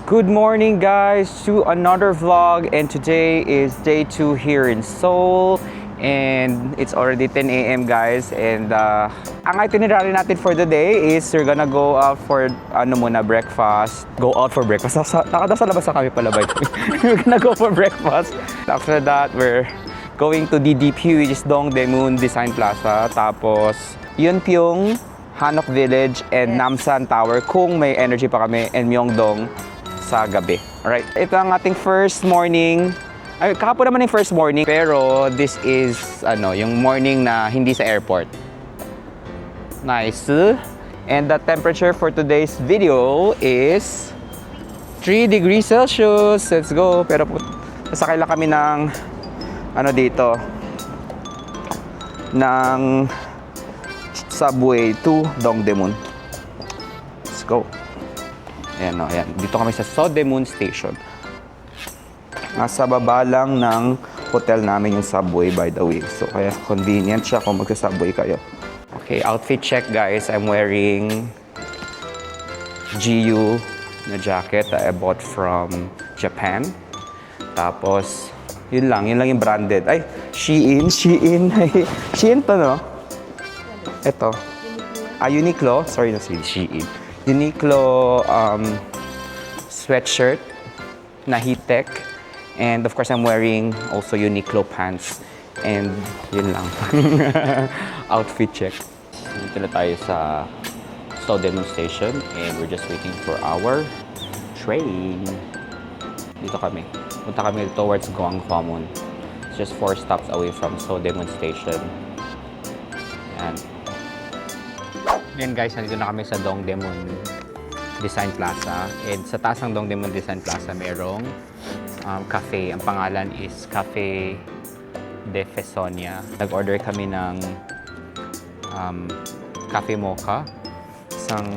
Good morning guys to another vlog, and today is day 2 here in Seoul and it's already 10 a.m. guys, and ang itinerary natin for the day is we're gonna go out for breakfast. Go out for breakfast. Nasa labas na kami pala by the way. We're gonna go for breakfast. After that, we're going to DDP, which is Dongdaemun Design Plaza. Tapos yun yung Hanok Village and Namsan Tower kung may energy pa kami, and Myeongdong sa gabi. Alright, ito ang ating first morning. Ay, kahapon naman yung first morning, pero this is yung morning na hindi sa airport. Nice. And the temperature for today's video is 3 degrees Celsius. Let's go. Pero sasakay lang kami ng dito ng subway to Dongdaemun. Let's go. Ayan, ayan. Dito kami sa Sodaemun Station. Nasa baba lang ng hotel namin yung subway, by the way. So, kaya convenient siya kung magsa-subway kayo. Okay, outfit check guys. I'm wearing GU na jacket that I bought from Japan. Tapos, yun lang yung branded. Ay, Shein. Shein to, no? Ito. Uniqlo. Sorry na si Shein. Uniqlo sweatshirt na heat-tech, and of course I'm wearing also Uniqlo pants, and yun lang. Outfit check. Dito na tayo sa Sodaemun Station and we're just waiting for our train. Dito kami. Punta kami towards Gwanghwamun. It's just 4 stops away from Sodaemun Station. Yan. Yan guys, nandito na kami sa Dongdaemun Design Plaza. And sa taas ng Dongdaemun Design Plaza, mayroong cafe. Ang pangalan is Cafe de Fesonia. Nag-order kami ng cafe mocha, isang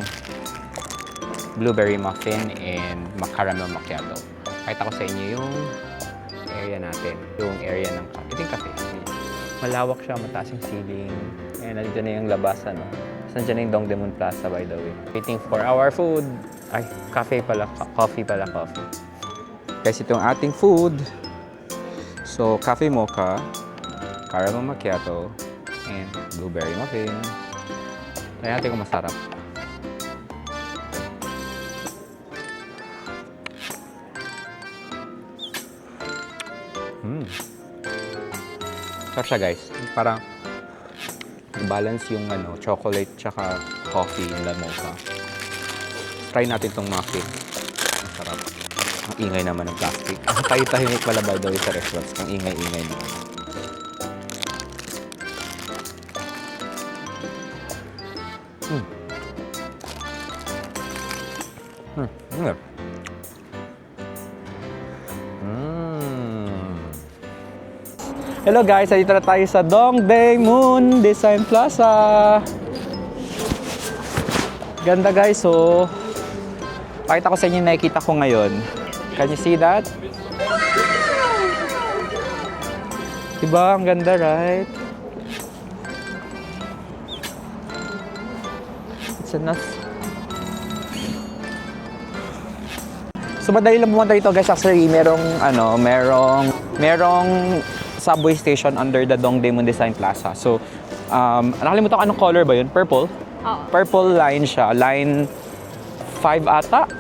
blueberry muffin, and caramel macchiato. Pakita ko sa inyo yung area natin. Yung area ng cafe. Ito yung cafe. Malawak siya, mataas yung ceiling. Ayan, nandito na yung labas, Nandiyan na yung Dongdaemun Plaza, by the way. Waiting for our food. Ay, coffee pala. Coffee. Guys, ito yung ating food. So, cafe mocha, caramel macchiato, and blueberry muffin. Kaya natin kung masarap. Sarap siya, guys. Parang balance yung chocolate tsaka coffee in the mocha. Try natin tong muffin. Ang sarap. Ang ingay naman ng plastic. Tahimik pala by the way sa restaurants. Ang ingay-ingay naman. Hello guys, dito na tayo sa Dongdaemun Design Plaza. Ganda guys, so pakita ko sa inyo yung nakikita ko ngayon. Can you see that? Diba? Ang ganda, right? It's a nice. So madali lang pumunta dito guys. Actually, merong subway station under the Dongdaemun Design Plaza. So, nakalimutan ko anong color ba yun? Purple? Oo. Purple line siya. Line 5 ata?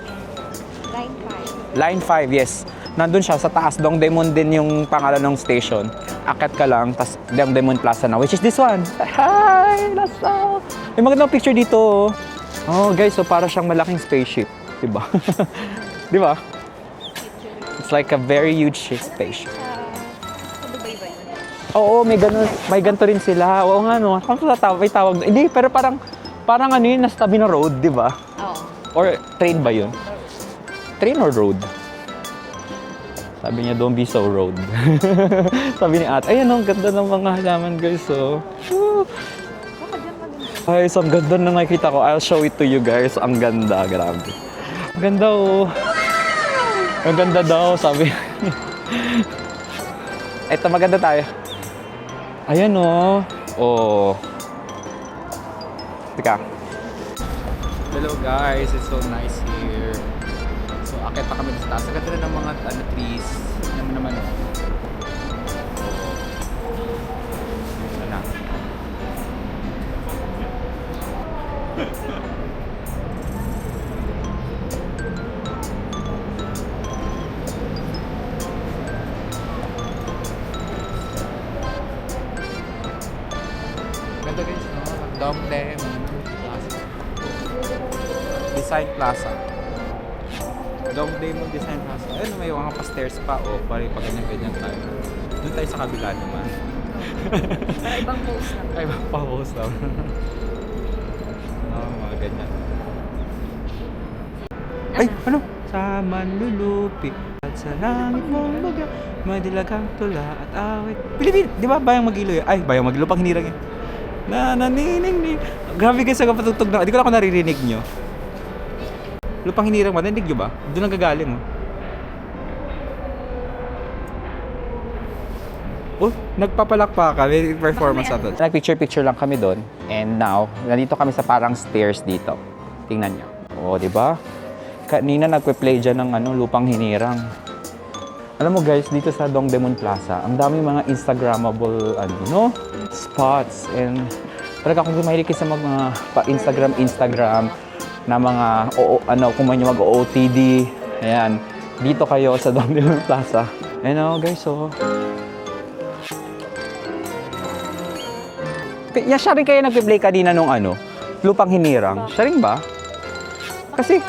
Line 5, yes. Nandun siya sa taas. Dongdaemun din yung pangalan ng station. Akyat ka lang, tas Dongdaemun Plaza na, which is this one. Hi! Nasa! May magandang picture dito. Oh, guys, so para siyang malaking spaceship. Diba? Diba? It's like a very huge spaceship. Oo, may ganito rin sila. Oo nga, no. May tawag. Hindi, pero parang yun, nasa tabi ng road, di ba? Oo. Or train ba yun? Train or road? Sabi niya, don't be so road. Sabi ni Ate, ayan, ang ganda ng mga halaman, guys, so. Guys, ang ganda na nakikita ko. I'll show it to you, guys. Ang ganda, grabe. Ang ganda, oh. Ang ganda daw, sabi. Eto, maganda tayo. Ayan, oh. Oh. Teka. Hello guys, it's so nice here. So akit pa kami sa taas. Ang ganda na ng mga trees. Naman. Ito na. Ganda guys, no? Dongdaemun Plaza. Design Plaza. Dongdaemun Design Plaza. Ayun, may mga pa-stairs pa. O, pari pa ganyan-ganyan tayo. Doon tayo sa kabila naman. Ibang post lang. Ay, pa-post lang. Mga ganyan. Ay, ano? Sa manlulupi at sa langit mong baga, madilagang tula at awit. Pilipin! Di ba Bayang Magilo yun? Ay, Bayang Magilo, pang hinirang yun. Nanining. Grabe guys, ang patutog na. Hindi ko na ako naririnig nyo. Lupang hinirang ba? Narinig nyo ba? Doon ang gagaling, oh. Oh, nagpapalakpakan. May performance na doon. Nag-picture-picture lang kami doon. And now, nandito kami sa parang stairs dito. Tingnan nyo. Oh, di ba? Kanina nagpe-play dyan ng lupang hinirang. Alam mo guys, dito sa Dongdaemun Plaza, ang daming mga Instagrammable spots. And talaga kung mahilig kayo sa mga pa-Instagram na mga kung man yung mag-OOTD. Ayan, dito kayo sa Dongdaemun Plaza. Ayan guys, so siya rin kayo nagpe-play kanina nung lupang hinirang. Siya rin ba? Kasi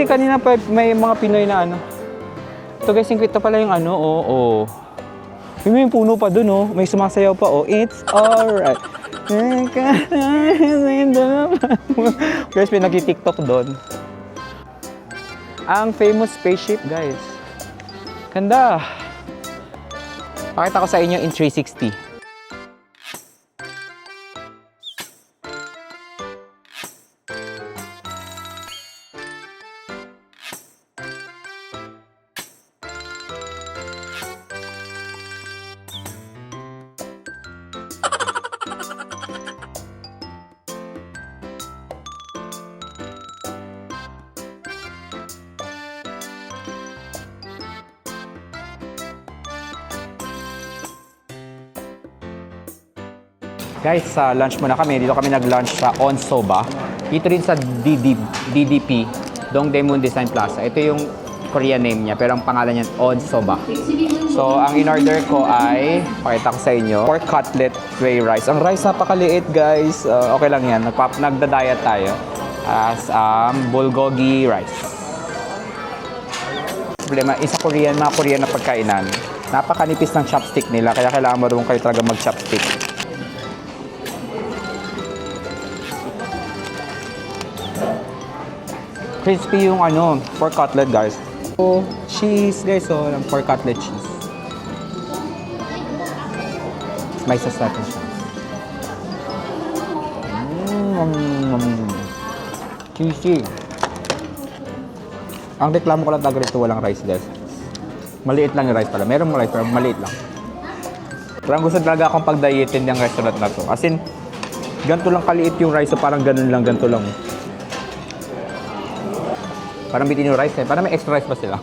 kanina pa may mga Pinoy na Ito guys, 50 pala yung May puno pa dun, May sumasayaw pa, It's alright. Guys, may nag-TikTok doon. Ang famous spaceship, guys. Ganda. Pakita ko sa inyo in 360. Guys, sa lunch muna kami. Dito kami nag-lunch sa Onsoba. Dito rin sa DDP, Dongdaemun Design Plaza. Ito yung Korean name niya, pero ang pangalan niya Onsoba. So, ang in-order ko ay, pakita ko sa inyo, pork cutlet gray rice. Ang rice napakaliit, guys. Okay lang yan. Nagda-diet tayo. As bulgogi rice. Problema, isa mga Korean na pagkainan. Napakanipis ng chopstick nila, kaya kailangan marunong kayo talaga mag-chopstick. Crispy yung pork cutlet, guys. So, cheese, guys. So, pork cutlet cheese. May sauce natin siya. Cheesy. Ang reklamo ko lang talaga rito, walang rice, guys. Maliit lang yung rice pala. Meron mo rice, pero maliit lang. Parang gusto talaga akong pag-dietin yung restaurant na to. As in, ganito lang kaliit yung rice. So, parang ganun lang, ganito lang. Parang bitin yung rice Parang may extra rice pa sila.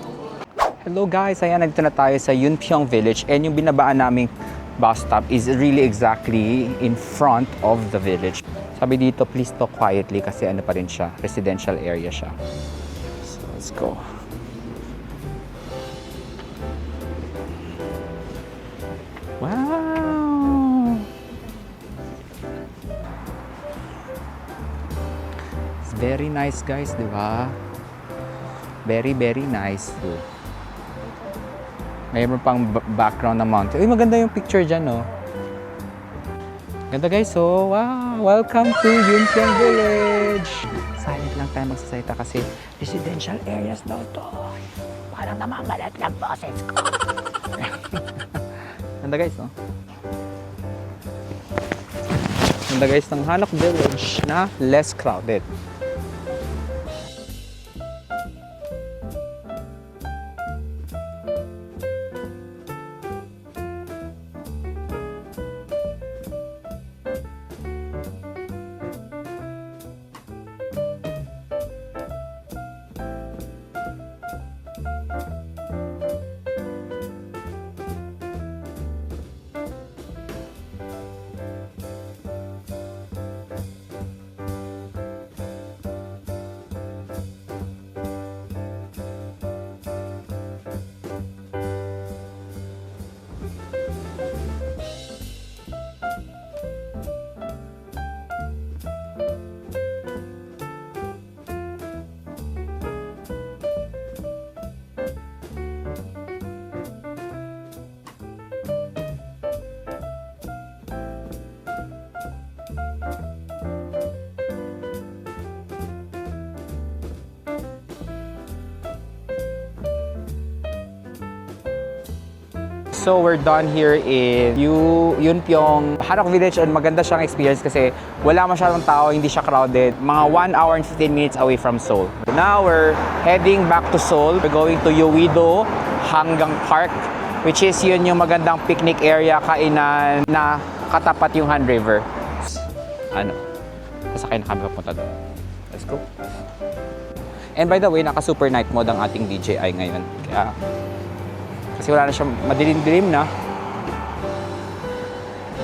Hello guys, ayan, nandito na tayo sa Yunpyeong Village. And yung binabaan naming bus stop is really exactly in front of the village. Sabi dito, please talk quietly kasi pa rin siya, residential area siya. So, let's go. Wow! It's very nice guys, di ba? Very, very nice too. Mayroon pang background na mountain. Uy, maganda yung picture dyan, Ganda guys, so wow! Welcome to Yunpyeong Village! Silent lang tayo magsasalita kasi residential areas daw to. Parang namamalat lang boses ko. Ganda guys, Ganda guys ng Hanok Village na less crowded. So we're done here in Yunpyong Hanok Village, and maganda siyang experience kasi wala masyadong tao, hindi siya crowded. Mga 1 hour and 15 minutes away from Seoul. Now we're heading back to Seoul. We're going to Yeouido Hanggang Park, which is yun yung magandang picnic area, kainan na katapat yung Han River. Ano? Sasakay na kami papunta doon. Let's go. And by the way, naka-super night mode ang ating DJI ngayon. Kaya, kasi wala na siya, madilim-dilim na.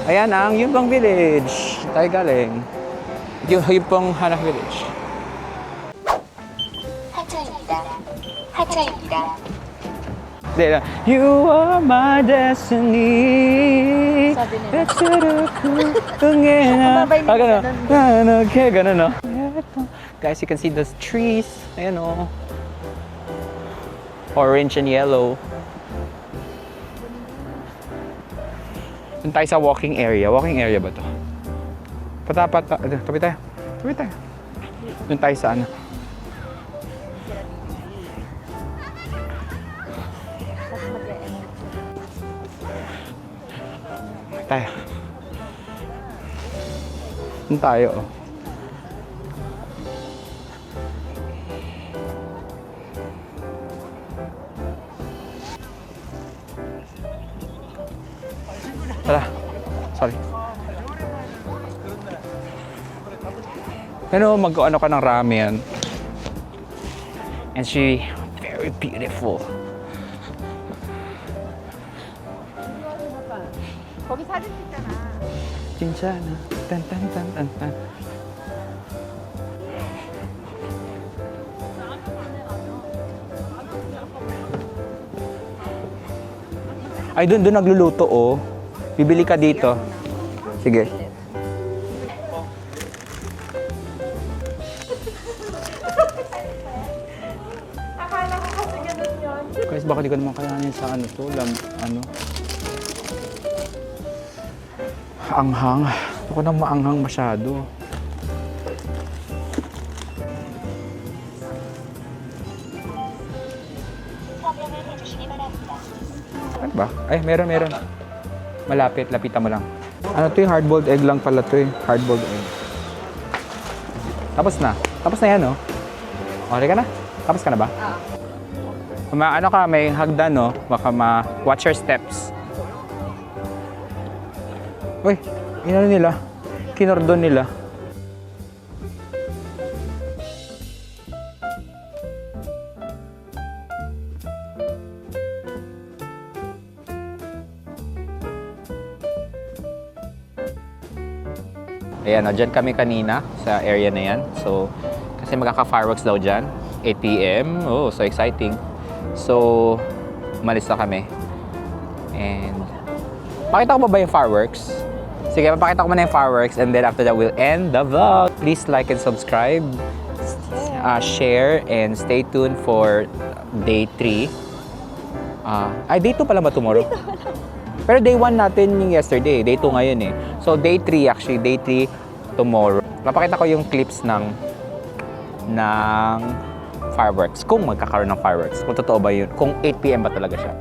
Ayan ang Yunpyong Village. Tayo galing. Yunpyong Hanok Village. You are my destiny. Sabi nila. Ganun, no? Guys, you can see the trees. Ayan, oh. Orange and yellow. Doon tayo sa walking area. Walking area ba to? Tabi tayo. Doon tayo sa ano. Tayo. Doon tayo, oh. Tara. Sorry. Pero mag-ano ka ng ramen. And she very beautiful. 거기 사진 찍잖아. 진짜나. 딴딴딴딴딴. Ay, doon nagluluto, oh. Bibili ka dito. Sige. Akala ko kasi ganun yun. Guys, baka di ko naman kayanin sa ano to, ano. Anghang. Ako nang maanghang masyado. Ano ba? Ay, meron. Malapit, lapitan mo lang. Ano to yung hard-boiled egg lang pala to eh. Hard-boiled egg. Tapos na yan, oh. Okay ka na? Tapos ka na ba? Ano ka, may hagdan, no? Baka watch your steps. Uy, inano nila? Kinordon nila. Ayan, dyan kami kanina sa area na yan. So, kasi magkaka-fireworks daw dyan. 8 p.m. Oh, so exciting. So, umalis na kami. And, pakita ko ba yung fireworks? Sige, papakita ko muna yung fireworks, and then after that, we'll end the vlog. Please like and subscribe, share, and stay tuned for day 3. Day 2 pala ba tomorrow? Pero day 1 natin yung yesterday, day 2 ngayon eh. So day 3 actually, day 3 tomorrow. Napakita ko yung clips ng fireworks, kung magkakaroon ng fireworks. Kung totoo ba yun, kung 8 p.m. ba talaga siya.